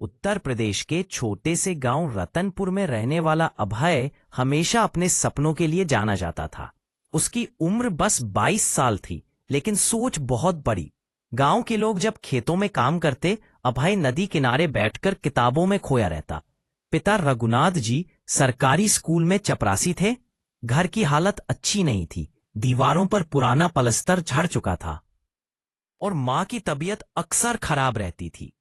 उत्तर प्रदेश के छोटे से गांव रतनपुर में रहने वाला अभय हमेशा अपने सपनों के लिए जाना जाता था। उसकी उम्र बस 22 साल थी, लेकिन सोच बहुत बड़ी। गांव के लोग जब खेतों में काम करते, अभय नदी किनारे बैठकर किताबों में खोया रहता। पिता रघुनाथ जी सरकारी स्कूल में चपरासी थे। घर की हालत अच्छी नहीं थी, दीवारों पर पुराना पलस्तर झड़ चुका था और मां की तबीयत अक्सर खराब रहती थी।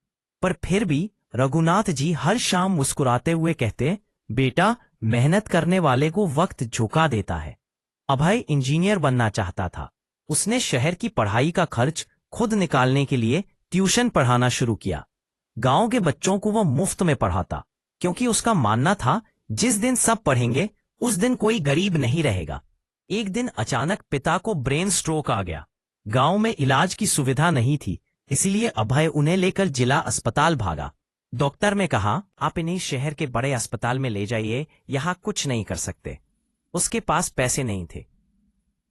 पर फिर भी रघुनाथ जी हर शाम मुस्कुराते हुए कहते, बेटा, मेहनत करने वाले को वक्त झुका देता है। अभय इंजीनियर बनना चाहता था। उसने शहर की पढ़ाई का खर्च खुद निकालने के लिए ट्यूशन पढ़ाना शुरू किया। गांव के बच्चों को वह मुफ्त में पढ़ाता, क्योंकि उसका मानना था जिस दिन सब पढ़ेंगे उस दिन कोई गरीब नहीं रहेगा। एक दिन अचानक पिता को ब्रेन स्ट्रोक आ गया। गांव में इलाज की सुविधा नहीं थी, इसलिए अभय उन्हें लेकर जिला अस्पताल भागा। डॉक्टर ने कहा, आप इन्हें शहर के बड़े अस्पताल में ले जाइए, यहां कुछ नहीं कर सकते। उसके पास पैसे नहीं थे।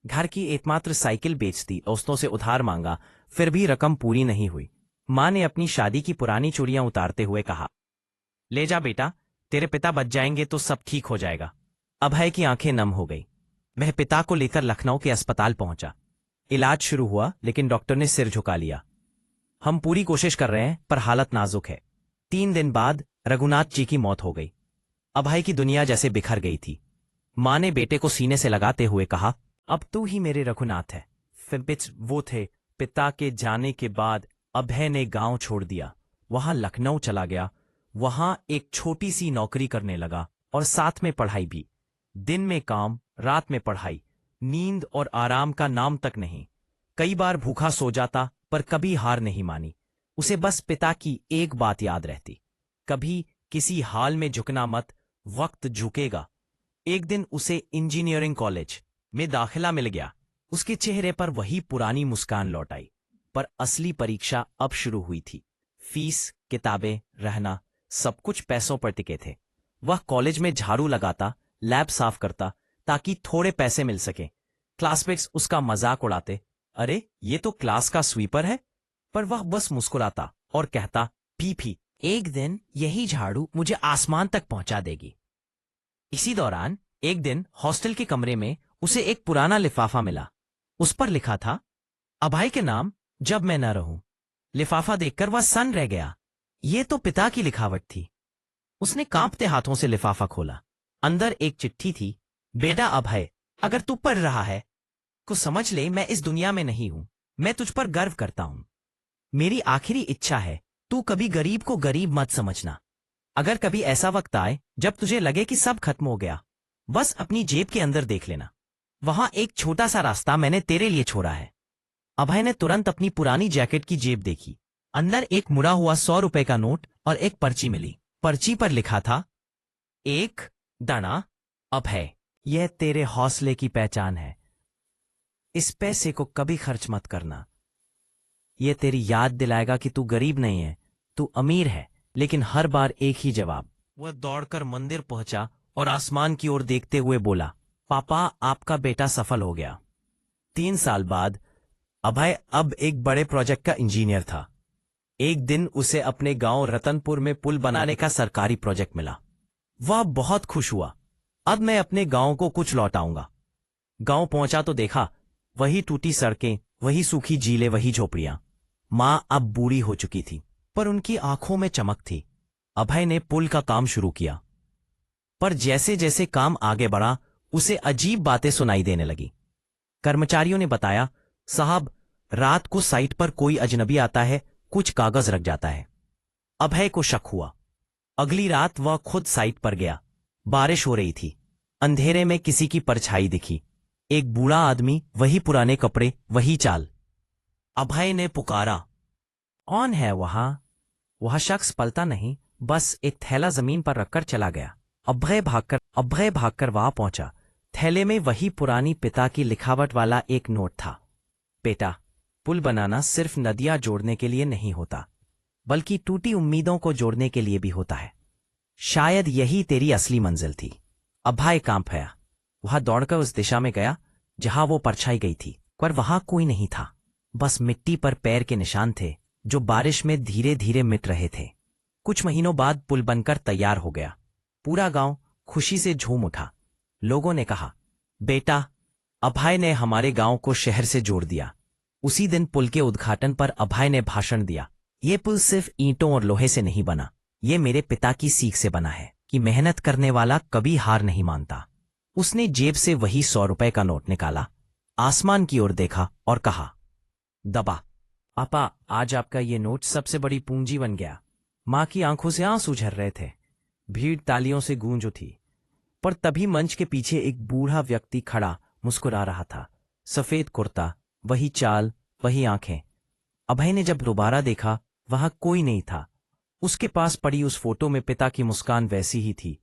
घर की एकमात्र साइकिल बेच दी, दोस्तों से उधार मांगा, फिर भी रकम पूरी नहीं हुई। मां ने अपनी शादी की पुरानी चूड़ियां उतारते हुए कहा, ले जा बेटा, तेरे पिता बच जाएंगे तो सब ठीक हो जाएगा। अभय की आंखें नम हो गई। वह पिता को लेकर लखनऊ के अस्पताल पहुंचा। इलाज शुरू हुआ, लेकिन डॉक्टर ने सिर झुका लिया। हम पूरी कोशिश कर रहे हैं, पर हालत नाजुक है। 3 दिन बाद रघुनाथ जी की मौत हो गई। अभय की दुनिया जैसे बिखर गई थी। मां ने बेटे को सीने से लगाते हुए कहा, अब तू ही मेरे रघुनाथ है। फिर वो थे। पिता के जाने के बाद अभय ने गांव छोड़ दिया। वहां लखनऊ चला गया। वहां एक छोटी सी नौकरी करने लगा और साथ में पढ़ाई भी। दिन में काम, रात में पढ़ाई। नींद और आराम का नाम तक नहीं। कई बार भूखा सो जाता, पर कभी हार नहीं मानी। उसे बस पिता की एक बात याद रहती, कभी किसी हाल में झुकना मत, वक्त झुकेगा। एक दिन उसे इंजीनियरिंग कॉलेज में दाखिला मिल गया। उसके चेहरे पर वही पुरानी मुस्कान लौट आई। पर असली परीक्षा अब शुरू हुई थी। फीस, किताबें, रहना, सब कुछ पैसों पर टिके थे। वह कॉलेज में झाड़ू लगाता, लैब साफ करता, ताकि थोड़े पैसे मिल सके। क्लासमेट्स उसका मजाक उड़ाते, अरे ये तो क्लास का स्वीपर है। पर वह बस मुस्कुराता और कहता, फी, एक दिन यही झाड़ू मुझे आसमान तक पहुंचा देगी। इसी दौरान एक दिन हॉस्टल के कमरे में उसे एक पुराना लिफाफा मिला। उस पर लिखा था, अभय के नाम, जब मैं न रहूं। लिफाफा देखकर वह सन्न रह गया। ये तो पिता की लिखावट थी। उसने कांपते हाथों से लिफाफा खोला। अंदर एक चिट्ठी थी, बेटा अभय, अगर तू पढ़ रहा है तो समझ ले मैं इस दुनिया में नहीं हूं। मैं तुझ पर गर्व करता हूं। मेरी आखिरी इच्छा है, तू कभी गरीब को गरीब मत समझना। अगर कभी ऐसा वक्त आए जब तुझे लगे कि सब खत्म हो गया, बस अपनी जेब के अंदर देख लेना। वहां एक छोटा सा रास्ता मैंने तेरे लिए छोड़ा है। अभय ने तुरंत अपनी पुरानी जैकेट की जेब देखी। अंदर एक मुड़ा हुआ 100 रुपए का नोट और एक पर्ची मिली। पर्ची पर लिखा था, एक दाना अभय, यह तेरे हौसले की पहचान है। इस पैसे को कभी खर्च मत करना। यह तेरी याद दिलाएगा कि तू गरीब नहीं है, तू अमीर है। लेकिन हर बार एक ही जवाब। वह दौड़कर मंदिर पहुंचा और आसमान की ओर देखते हुए बोला, पापा, आपका बेटा सफल हो गया। 3 साल बाद अभय अब एक बड़े प्रोजेक्ट का इंजीनियर था। एक दिन उसे अपने गांव रतनपुर में पुल बनाने का सरकारी प्रोजेक्ट मिला। वह बहुत खुश हुआ। अब मैं अपने गांव को कुछ लौटाऊंगा। गांव पहुंचा तो देखा, वही टूटी सड़कें, वही सूखी झीलें, वही झोपड़ियां। मां अब बूढ़ी हो चुकी थी, पर उनकी आंखों में चमक थी। अभय ने पुल का काम शुरू किया, पर जैसे जैसे काम आगे बढ़ा, उसे अजीब बातें सुनाई देने लगी। कर्मचारियों ने बताया, साहब, रात को साइट पर कोई अजनबी आता है, कुछ कागज रख जाता है। अभय को शक हुआ। अगली रात वह खुद साइट पर गया। बारिश हो रही थी। अंधेरे में किसी की परछाई दिखी। एक बूढ़ा आदमी, वही पुराने कपड़े, वही चाल। अभय ने पुकारा, कौन है वहां? वह शख्स पलटा नहीं, बस एक थैला जमीन पर रखकर चला गया। अभय भागकर वहां पहुंचा। थैले में वही पुरानी पिता की लिखावट वाला एक नोट था। बेटा, पुल बनाना सिर्फ नदियां जोड़ने के लिए नहीं होता, बल्कि टूटी उम्मीदों को जोड़ने के लिए भी होता है। शायद यही तेरी असली मंजिल थी। अभय कांप गया। वह दौड़कर उस दिशा में गया जहां वो परछाई गई थी, पर वहां कोई नहीं था। बस मिट्टी पर पैर के निशान थे, जो बारिश में धीरे धीरे मिट रहे थे। कुछ महीनों बाद पुल बनकर तैयार हो गया। पूरा गांव खुशी से झूम उठा। लोगों ने कहा, बेटा, अभय ने हमारे गांव को शहर से जोड़ दिया। उसी दिन पुल के उद्घाटन पर अभय ने भाषण दिया, ये पुल सिर्फ ईंटों और लोहे से नहीं बना, ये मेरे पिता की सीख से बना है कि मेहनत करने वाला कभी हार नहीं मानता। उसने जेब से वही 100 रुपए का नोट निकाला, आसमान की ओर देखा और कहा, दबा। पापा, आज आपका ये नोट सबसे बड़ी पूंजी बन गया। मां की आंखों से आंसू झर रहे थे। भीड़ तालियों से गूंज उठी। पर तभी मंच के पीछे एक बूढ़ा व्यक्ति खड़ा मुस्कुरा रहा था। सफेद कुर्ता, वही चाल, वही आंखें। अभय ने जब दोबारा देखा, वहां कोई नहीं था। उसके पास पड़ी उस फोटो में पिता की मुस्कान वैसी ही थी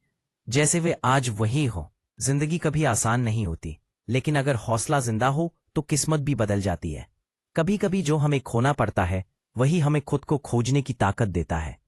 जैसे वे आज वही हो। जिंदगी कभी आसान नहीं होती, लेकिन अगर हौसला जिंदा हो तो किस्मत भी बदल जाती है। कभी कभी जो हमें खोना पड़ता है, वही हमें खुद को खोजने की ताकत देता है।